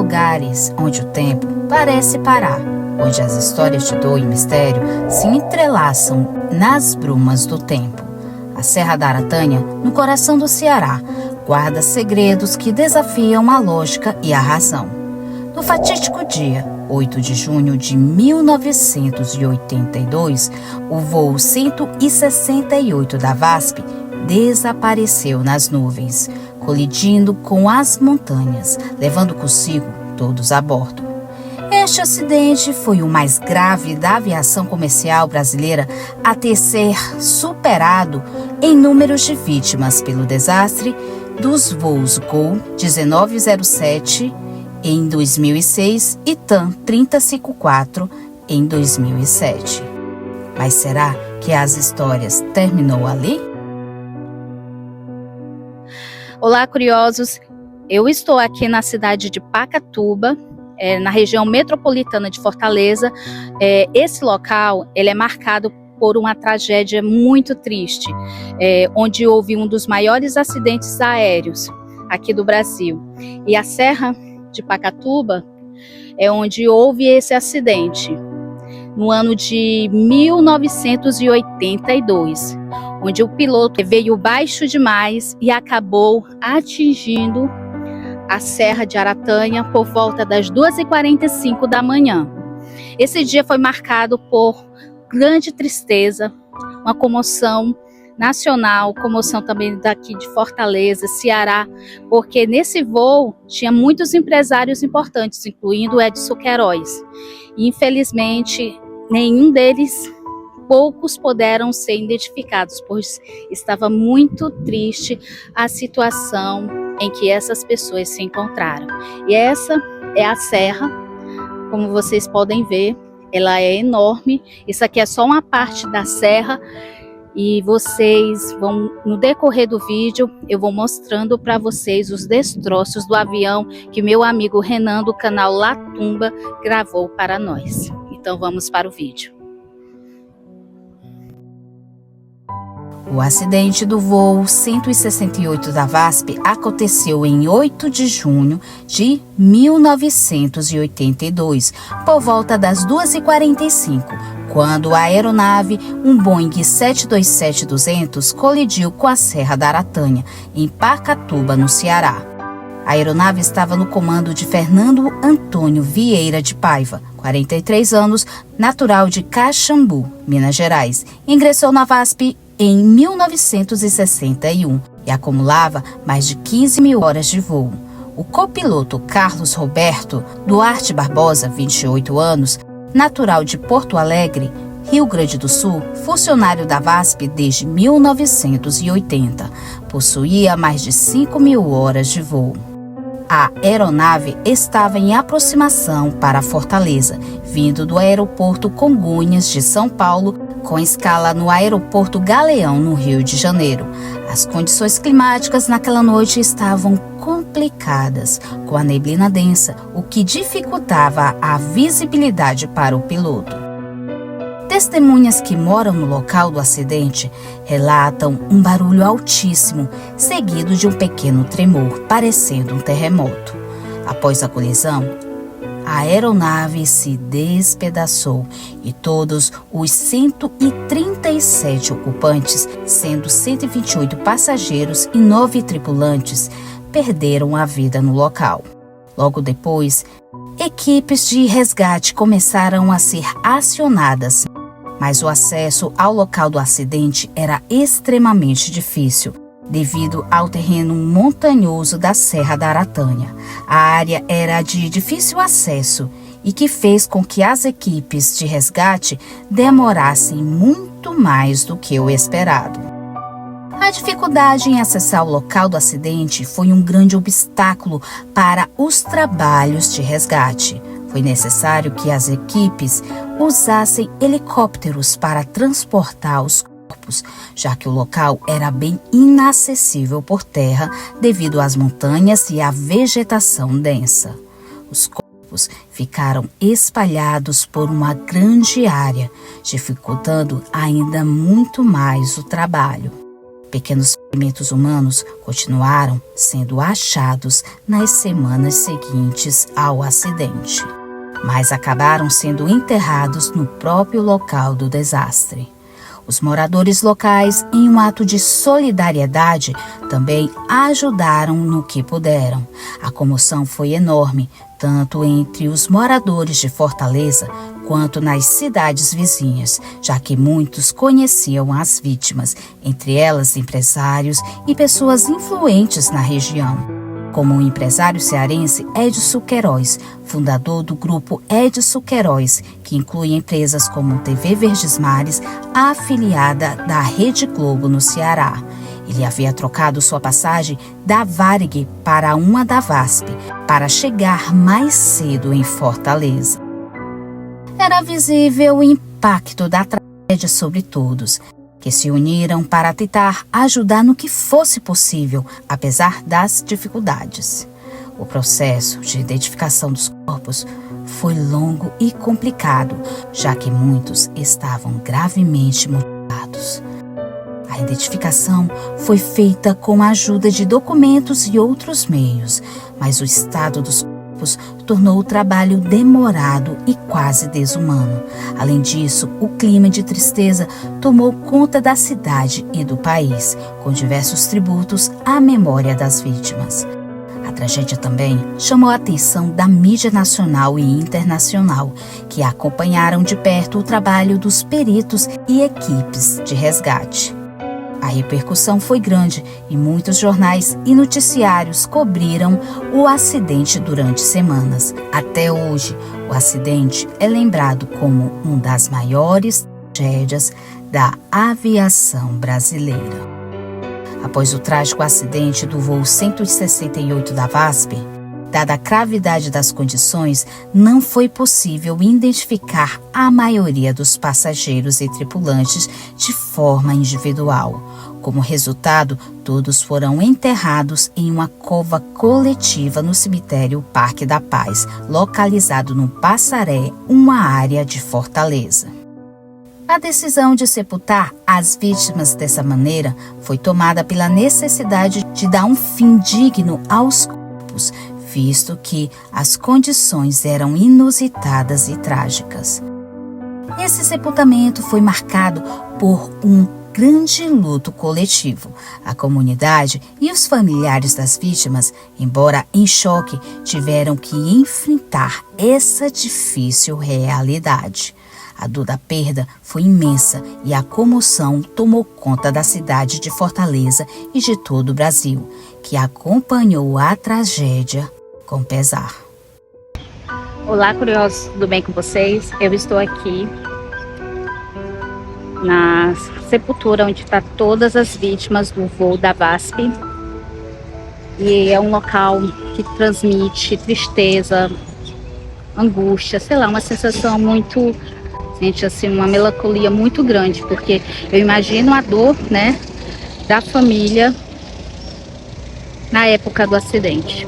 lugares onde o tempo parece parar, onde as histórias de dor e mistério se entrelaçam nas brumas do tempo. A Serra da Aratanha, no coração do Ceará, guarda segredos que desafiam a lógica e a razão. No fatídico dia 8 de junho de 1982, o voo 168 da VASP desapareceu nas nuvens, colidindo com as montanhas, levando consigo todos a bordo. Este acidente foi o mais grave da aviação comercial brasileira a ter ser superado em números de vítimas pelo desastre dos voos Gol 1907 em 2006 e TAM 3054 em 2007. Mas será que as histórias terminou ali? Olá, curiosos! Eu estou aqui na cidade de Pacatuba, na região metropolitana de Fortaleza. Esse local ele é marcado por uma tragédia muito triste, onde houve um dos maiores acidentes aéreos aqui do Brasil. E a Serra de Pacatuba é onde houve esse acidente, no ano de 1982, onde o piloto veio baixo demais e acabou atingindo a Serra de Aratanha por volta das 2h45 da manhã. Esse dia foi marcado por grande tristeza, uma comoção nacional, comoção também daqui de Fortaleza, Ceará, porque nesse voo tinha muitos empresários importantes, incluindo Edson Queiroz. E, infelizmente, nenhum deles, poucos puderam ser identificados, pois estava muito triste a situação em que essas pessoas se encontraram. E essa é a serra, como vocês podem ver, ela é enorme. Isso aqui é só uma parte da serra e vocês vão, no decorrer do vídeo, eu vou mostrando para vocês os destroços do avião que meu amigo Renan do canal Latumba gravou para nós. Então vamos para o vídeo. O acidente do voo 168 da VASP aconteceu em 8 de junho de 1982, por volta das 2h45, quando a aeronave, um Boeing 727-200, colidiu com a Serra da Aratanha, em Pacatuba, no Ceará. A aeronave estava no comando de Fernando Antônio Vieira de Paiva, 43 anos, natural de Caxambu, Minas Gerais. Ingressou na VASP em 1961 e acumulava mais de 15 mil horas de voo. O copiloto Carlos Roberto Duarte Barbosa, 28 anos, natural de Porto Alegre, Rio Grande do Sul, funcionário da VASP desde 1980, possuía mais de 5 mil horas de voo. A aeronave estava em aproximação para Fortaleza, vindo do aeroporto Congonhas de São Paulo, com escala no aeroporto Galeão, no Rio de Janeiro. As condições climáticas naquela noite estavam complicadas, com a neblina densa, o que dificultava a visibilidade para o piloto. Testemunhas que moram no local do acidente relatam um barulho altíssimo, seguido de um pequeno tremor, parecendo um terremoto. Após a colisão, a aeronave se despedaçou e todos os 137 ocupantes, sendo 128 passageiros e 9 tripulantes, perderam a vida no local. Logo depois, equipes de resgate começaram a ser acionadas, mas o acesso ao local do acidente era extremamente difícil, devido ao terreno montanhoso da Serra da Aratanha. A área era de difícil acesso e que fez com que as equipes de resgate demorassem muito mais do que o esperado. A dificuldade em acessar o local do acidente foi um grande obstáculo para os trabalhos de resgate. Foi necessário que as equipes usassem helicópteros para transportar os corpos, já que o local era bem inacessível por terra devido às montanhas e à vegetação densa. Os corpos ficaram espalhados por uma grande área, dificultando ainda muito mais o trabalho. Pequenos fragmentos humanos continuaram sendo achados nas semanas seguintes ao acidente, mas acabaram sendo enterrados no próprio local do desastre. Os moradores locais, em um ato de solidariedade, também ajudaram no que puderam. A comoção foi enorme, tanto entre os moradores de Fortaleza quanto nas cidades vizinhas, já que muitos conheciam as vítimas, entre elas empresários e pessoas influentes na região, como o empresário cearense Edson Queiroz, fundador do grupo Edson Queiroz, que inclui empresas como TV Verdes Mares, afiliada da Rede Globo no Ceará. Ele havia trocado sua passagem da Varig para uma da VASP, para chegar mais cedo em Fortaleza. Era visível o impacto da tragédia sobre todos, que se uniram para tentar ajudar no que fosse possível, apesar das dificuldades. O processo de identificação dos corpos foi longo e complicado, já que muitos estavam gravemente mutilados. A identificação foi feita com a ajuda de documentos e outros meios, mas o estado dos corpos tornou o trabalho demorado e quase desumano. Além disso, o clima de tristeza tomou conta da cidade e do país, com diversos tributos à memória das vítimas. A tragédia também chamou a atenção da mídia nacional e internacional, que acompanharam de perto o trabalho dos peritos e equipes de resgate. A repercussão foi grande e muitos jornais e noticiários cobriram o acidente durante semanas. Até hoje, o acidente é lembrado como uma das maiores tragédias da aviação brasileira. Após o trágico acidente do voo 168 da VASP, dada a gravidade das condições, não foi possível identificar a maioria dos passageiros e tripulantes de forma individual. Como resultado, todos foram enterrados em uma cova coletiva no cemitério Parque da Paz, localizado no Passaré, uma área de Fortaleza. A decisão de sepultar as vítimas dessa maneira foi tomada pela necessidade de dar um fim digno aos corpos, visto que as condições eram inusitadas e trágicas. Esse sepultamento foi marcado por um grande luto coletivo. A comunidade e os familiares das vítimas, embora em choque, tiveram que enfrentar essa difícil realidade. A dor da perda foi imensa e a comoção tomou conta da cidade de Fortaleza e de todo o Brasil, que acompanhou a tragédia com pesar. Olá, curiosos, tudo bem com vocês? Eu estou aqui na sepultura onde estão todas as vítimas do voo da VASP. E é um local que transmite tristeza, angústia, sei lá, uma sensação muito, gente, assim, uma melancolia muito grande, porque eu imagino a dor, né, da família na época do acidente.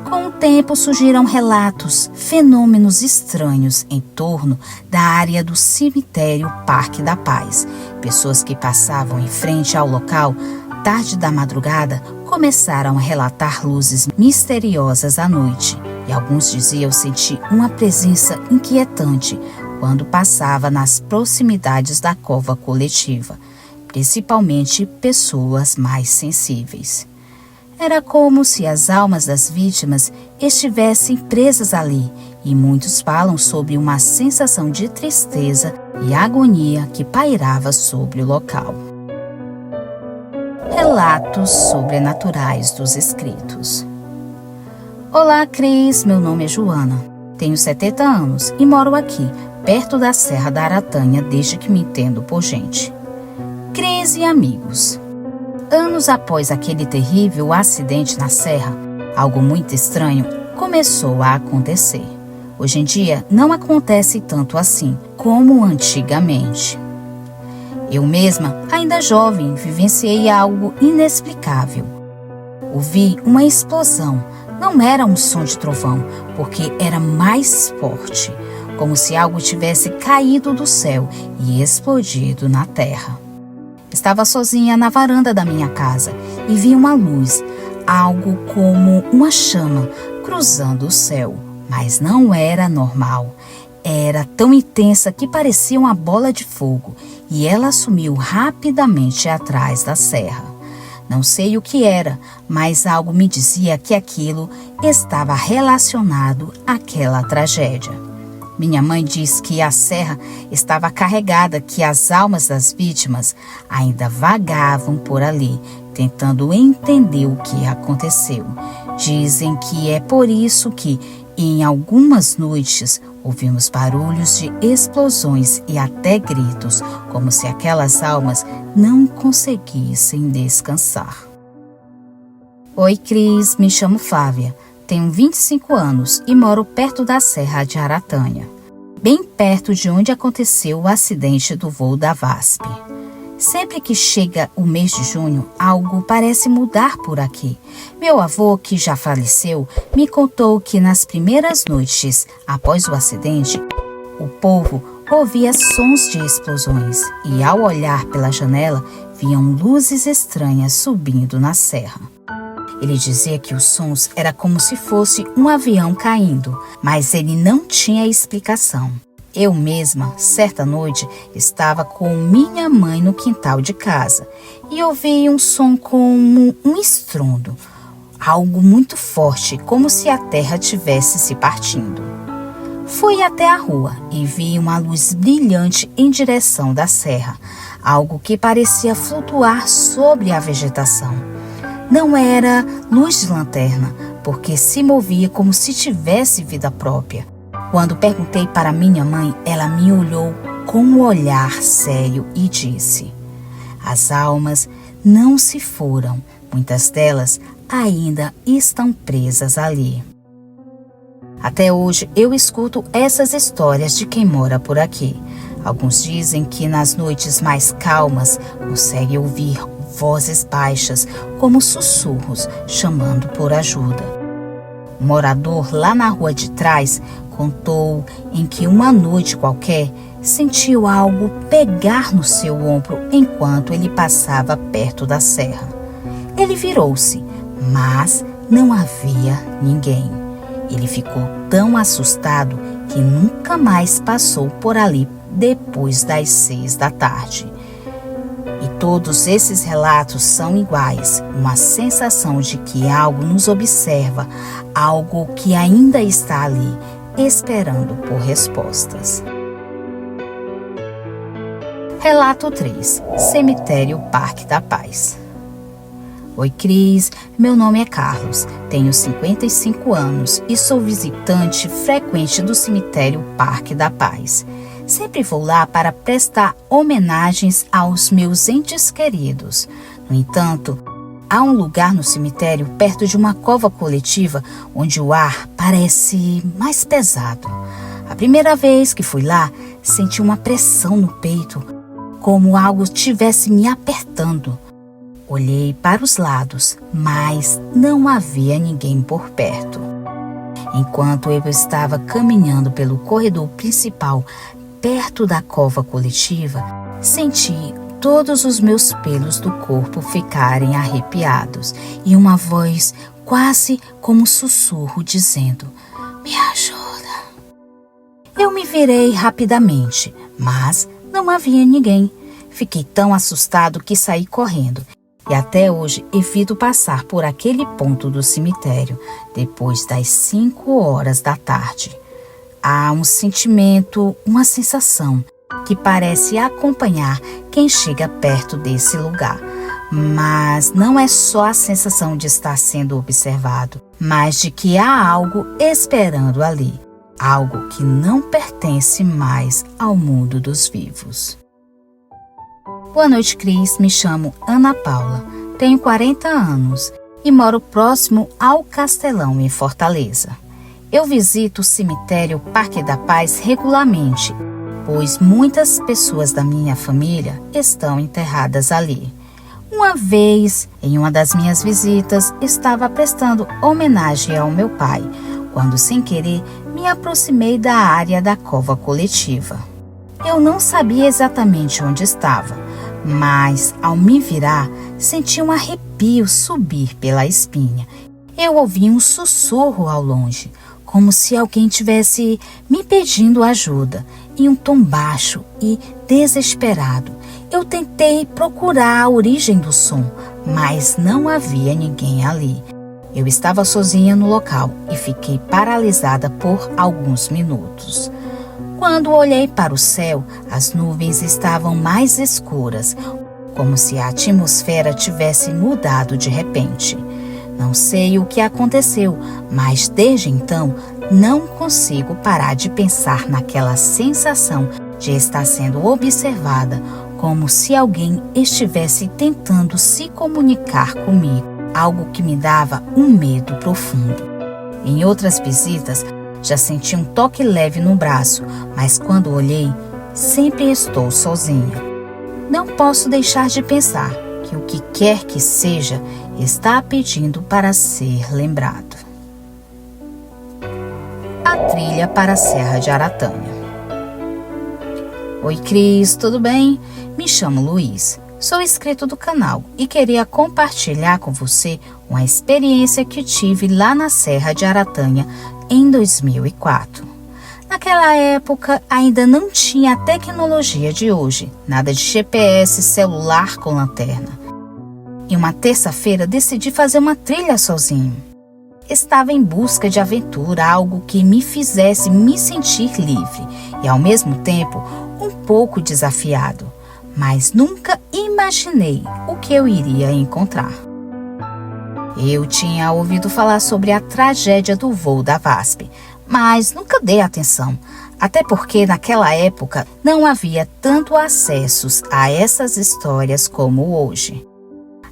Com o tempo surgiram relatos, fenômenos estranhos em torno da área do cemitério Parque da Paz. Pessoas que passavam em frente ao local, tarde da madrugada, começaram a relatar luzes misteriosas à noite. E alguns diziam sentir uma presença inquietante quando passava nas proximidades da cova coletiva, principalmente pessoas mais sensíveis. Era como se as almas das vítimas estivessem presas ali, e muitos falam sobre uma sensação de tristeza e agonia que pairava sobre o local. Relatos sobrenaturais dos escritos. Olá, Cris, meu nome é Joana. Tenho 70 anos e moro aqui, perto da Serra da Aratanha, desde que me entendo por gente. Cris e amigos. Anos após aquele terrível acidente na serra, algo muito estranho começou a acontecer. Hoje em dia, não acontece tanto assim como antigamente. Eu mesma, ainda jovem, vivenciei algo inexplicável. Ouvi uma explosão. Não era um som de trovão, porque era mais forte, como se algo tivesse caído do céu e explodido na terra. Estava sozinha na varanda da minha casa e vi uma luz, algo como uma chama, cruzando o céu. Mas não era normal. Era tão intensa que parecia uma bola de fogo e ela sumiu rapidamente atrás da serra. Não sei o que era, mas algo me dizia que aquilo estava relacionado àquela tragédia. Minha mãe diz que a serra estava carregada, que as almas das vítimas ainda vagavam por ali, tentando entender o que aconteceu. Dizem que é por isso que, em algumas noites, ouvimos barulhos de explosões e até gritos, como se aquelas almas não conseguissem descansar. Oi, Cris, me chamo Flávia. Tenho 25 anos e moro perto da Serra de Aratanha, bem perto de onde aconteceu o acidente do voo da VASP. Sempre que chega o mês de junho, algo parece mudar por aqui. Meu avô, que já faleceu, me contou que nas primeiras noites após o acidente, o povo ouvia sons de explosões e, ao olhar pela janela, viam luzes estranhas subindo na serra. Ele dizia que os sons eram como se fosse um avião caindo, mas ele não tinha explicação. Eu mesma, certa noite, estava com minha mãe no quintal de casa e ouvi um som como um estrondo, algo muito forte, como se a terra tivesse se partindo. Fui até a rua e vi uma luz brilhante em direção da serra, algo que parecia flutuar sobre a vegetação. Não era luz de lanterna, porque se movia como se tivesse vida própria. Quando perguntei para minha mãe, ela me olhou com um olhar sério e disse: as almas não se foram, muitas delas ainda estão presas ali. Até hoje eu escuto essas histórias de quem mora por aqui. Alguns dizem que nas noites mais calmas conseguem ouvir vozes baixas como sussurros chamando por ajuda. Um morador lá na rua de trás contou em que uma noite qualquer sentiu algo pegar no seu ombro enquanto ele passava perto da serra. Ele virou-se, mas não havia ninguém. Ele ficou tão assustado que nunca mais passou por ali depois das 6 da tarde. E todos esses relatos são iguais, uma sensação de que algo nos observa, algo que ainda está ali, esperando por respostas. Relato 3. Cemitério Parque da Paz. Oi, Cris, meu nome é Carlos, tenho 55 anos e sou visitante frequente do cemitério Parque da Paz. Sempre vou lá para prestar homenagens aos meus entes queridos. No entanto, há um lugar no cemitério perto de uma cova coletiva onde o ar parece mais pesado. A primeira vez que fui lá, senti uma pressão no peito, como algo estivesse me apertando. Olhei para os lados, mas não havia ninguém por perto. Enquanto eu estava caminhando pelo corredor principal, perto da cova coletiva, senti todos os meus pelos do corpo ficarem arrepiados e uma voz quase como um sussurro dizendo: me ajuda. Eu me virei rapidamente, mas não havia ninguém. Fiquei tão assustado que saí correndo e até hoje evito passar por aquele ponto do cemitério depois das 5 horas da tarde. Há um sentimento, uma sensação que parece acompanhar quem chega perto desse lugar. Mas não é só a sensação de estar sendo observado, mas de que há algo esperando ali. Algo que não pertence mais ao mundo dos vivos. Boa noite, Cris. Me chamo Ana Paula. Tenho 40 anos e moro próximo ao Castelão, em Fortaleza. Eu visito o cemitério Parque da Paz regularmente, pois muitas pessoas da minha família estão enterradas ali. Uma vez, em uma das minhas visitas, estava prestando homenagem ao meu pai, quando sem querer me aproximei da área da cova coletiva. Eu não sabia exatamente onde estava, Mas, ao me virar, senti um arrepio subir pela espinha. Eu ouvi um sussurro ao longe, como se alguém tivesse me pedindo ajuda, em um tom baixo e desesperado. Eu tentei procurar a origem do som, mas não havia ninguém ali. Eu estava sozinha no local e fiquei paralisada por alguns minutos. Quando olhei para o céu, as nuvens estavam mais escuras, como se a atmosfera tivesse mudado de repente. Não sei o que aconteceu, mas desde então não consigo parar de pensar naquela sensação de estar sendo observada, como se alguém estivesse tentando se comunicar comigo, algo que me dava um medo profundo. Em outras visitas, já senti um toque leve no braço, mas quando olhei, sempre estou sozinha. Não posso deixar de pensar que o que quer que seja está pedindo para ser lembrado. A trilha para a Serra de Aratanha. Oi, Cris, tudo bem? Me chamo Luiz, sou inscrito do canal e queria compartilhar com você uma experiência que tive lá na Serra de Aratanha em 2004. Naquela época ainda não tinha a tecnologia de hoje, nada de GPS, celular com lanterna. Em uma terça-feira decidi fazer uma trilha sozinho. Estava em busca de aventura, algo que me fizesse me sentir livre e ao mesmo tempo um pouco desafiado, mas nunca imaginei o que eu iria encontrar. Eu tinha ouvido falar sobre a tragédia do voo da VASP, mas nunca dei atenção, até porque naquela época não havia tanto acessos a essas histórias como hoje.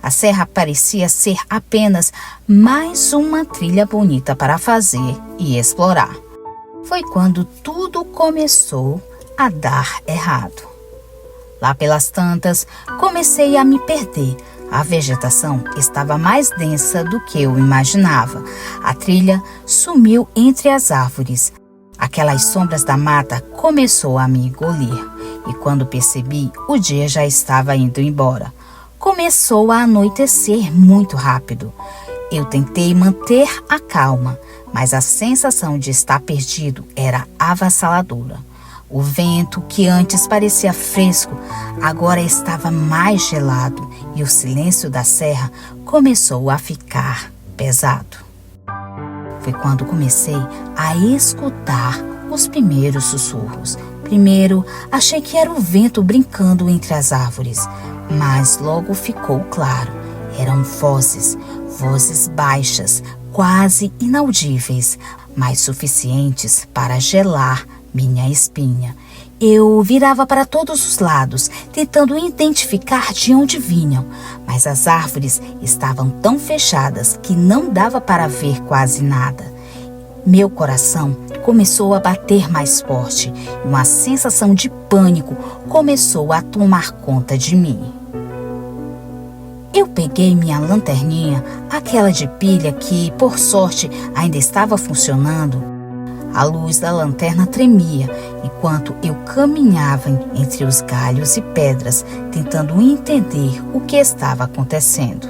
A serra parecia ser apenas mais uma trilha bonita para fazer e explorar. Foi quando tudo começou a dar errado. Lá pelas tantas, comecei a me perder. A vegetação estava mais densa do que eu imaginava. A trilha sumiu entre as árvores. Aquelas sombras da mata começou a me engolir. E quando percebi, o dia já estava indo embora. Começou a anoitecer muito rápido. Eu tentei manter a calma, mas a sensação de estar perdido era avassaladora. O vento, que antes parecia fresco, agora estava mais gelado e o silêncio da serra começou a ficar pesado. Foi quando comecei a escutar os primeiros sussurros. Primeiro, achei que era o vento brincando entre as árvores, mas logo ficou claro. Eram vozes baixas, quase inaudíveis, mas suficientes para gelar minha espinha. Eu virava para todos os lados, tentando identificar de onde vinham, mas as árvores estavam tão fechadas que não dava para ver quase nada. Meu coração começou a bater mais forte e uma sensação de pânico começou a tomar conta de mim. Eu peguei minha lanterninha, aquela de pilha que, por sorte, ainda estava funcionando. A luz da lanterna tremia enquanto eu caminhava entre os galhos e pedras, tentando entender o que estava acontecendo.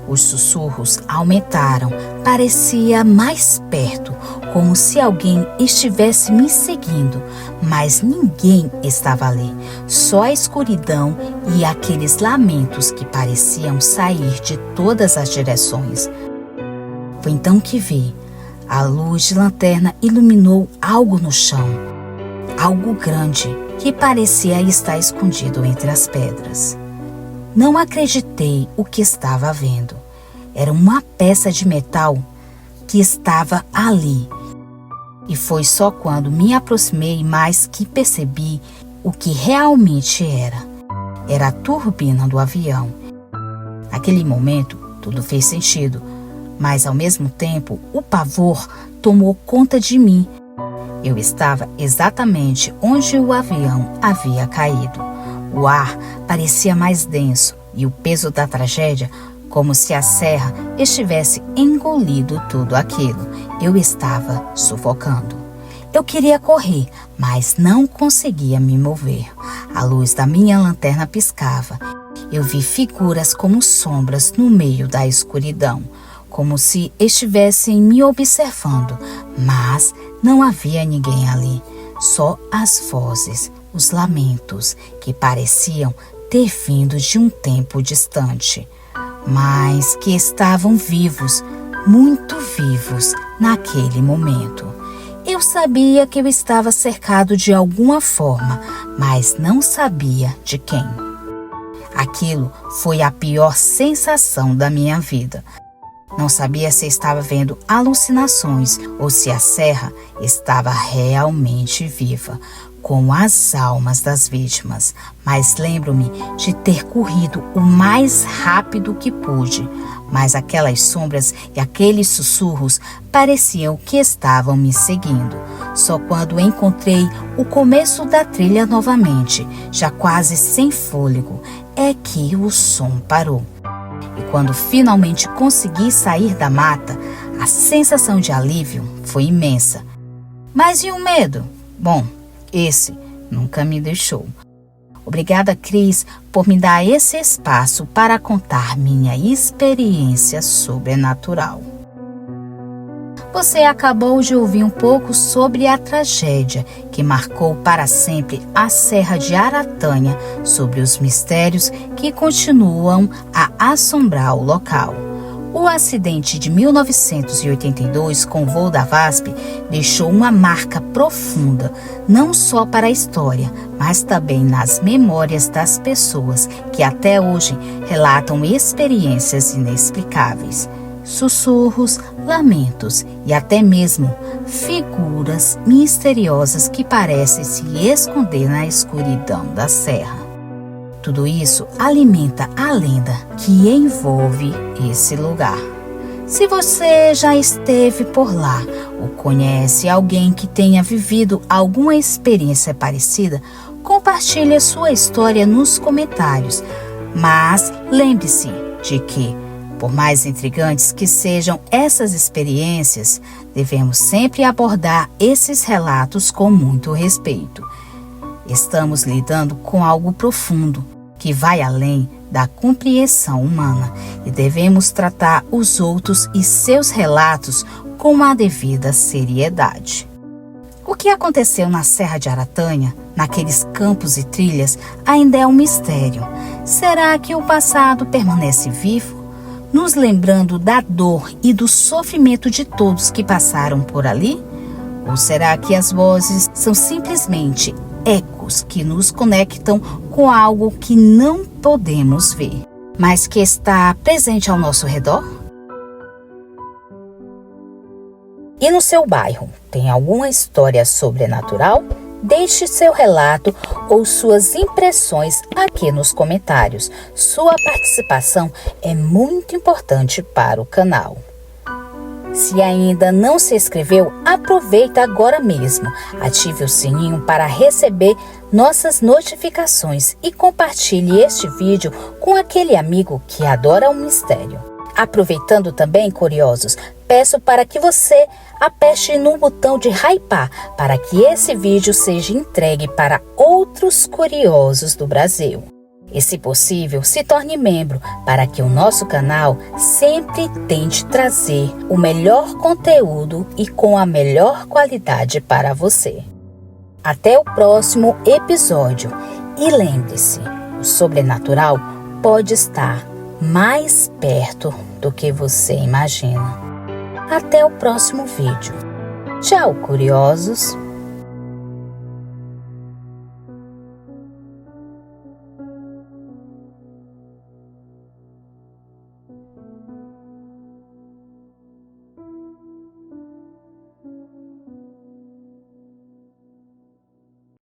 Os sussurros aumentaram, parecia mais perto, como se alguém estivesse me seguindo, mas ninguém estava ali, só a escuridão e aqueles lamentos que pareciam sair de todas as direções. Foi então que vi. A luz de lanterna iluminou algo no chão, algo grande que parecia estar escondido entre as pedras. Não acreditei o que estava vendo. Era uma peça de metal que estava ali. E foi só quando me aproximei mais que percebi o que realmente era. Era a turbina do avião. Naquele momento, tudo fez sentido. Mas, ao mesmo tempo, o pavor tomou conta de mim. Eu estava exatamente onde o avião havia caído. O ar parecia mais denso e o peso da tragédia, como se a serra estivesse engolindo tudo aquilo. Eu estava sufocando. Eu queria correr, mas não conseguia me mover. A luz da minha lanterna piscava. Eu vi figuras como sombras no meio da escuridão, como se estivessem me observando, mas não havia ninguém ali, só as vozes, os lamentos que pareciam ter vindo de um tempo distante, mas que estavam vivos, muito vivos naquele momento. Eu sabia que eu estava cercado de alguma forma, mas não sabia de quem. Aquilo foi a pior sensação da minha vida. Não sabia se estava vendo alucinações ou se a serra estava realmente viva, com as almas das vítimas. Mas lembro-me de ter corrido o mais rápido que pude. Mas aquelas sombras e aqueles sussurros pareciam que estavam me seguindo. Só quando encontrei o começo da trilha novamente, já quase sem fôlego, é que o som parou. E quando finalmente consegui sair da mata, a sensação de alívio foi imensa. Mas e o medo? Bom, esse nunca me deixou. Obrigada, Cris, por me dar esse espaço para contar minha experiência sobrenatural. Você acabou de ouvir um pouco sobre a tragédia que marcou para sempre a Serra de Aratanha, sobre os mistérios que continuam a assombrar o local. O acidente de 1982 com o voo da VASP deixou uma marca profunda, não só para a história, mas também nas memórias das pessoas que até hoje relatam experiências inexplicáveis. Sussurros, lamentos e até mesmo figuras misteriosas que parecem se esconder na escuridão da serra. Tudo isso alimenta a lenda que envolve esse lugar. Se você já esteve por lá ou conhece alguém que tenha vivido alguma experiência parecida, compartilhe a sua história nos comentários. Mas lembre-se de que, por mais intrigantes que sejam essas experiências, devemos sempre abordar esses relatos com muito respeito. Estamos lidando com algo profundo, que vai além da compreensão humana, e devemos tratar os outros e seus relatos com a devida seriedade. O que aconteceu na Serra de Aratanha, naqueles campos e trilhas, ainda é um mistério. Será que o passado permanece vivo, nos lembrando da dor e do sofrimento de todos que passaram por ali? Ou será que as vozes são simplesmente ecos que nos conectam com algo que não podemos ver, mas que está presente ao nosso redor? E no seu bairro, tem alguma história sobrenatural? Deixe seu relato ou suas impressões aqui nos comentários. Sua participação é muito importante para o canal. Se ainda não se inscreveu, aproveita agora mesmo. Ative o sininho para receber nossas notificações e compartilhe este vídeo com aquele amigo que adora o mistério. Aproveitando também, curiosos, peço para que você aperte no botão de hypar para que esse vídeo seja entregue para outros curiosos do Brasil. E, se possível, se torne membro para que o nosso canal sempre tente trazer o melhor conteúdo e com a melhor qualidade para você. Até o próximo episódio. E lembre-se, o sobrenatural pode estar mais perto do que você imagina. Até o próximo vídeo. Tchau, curiosos!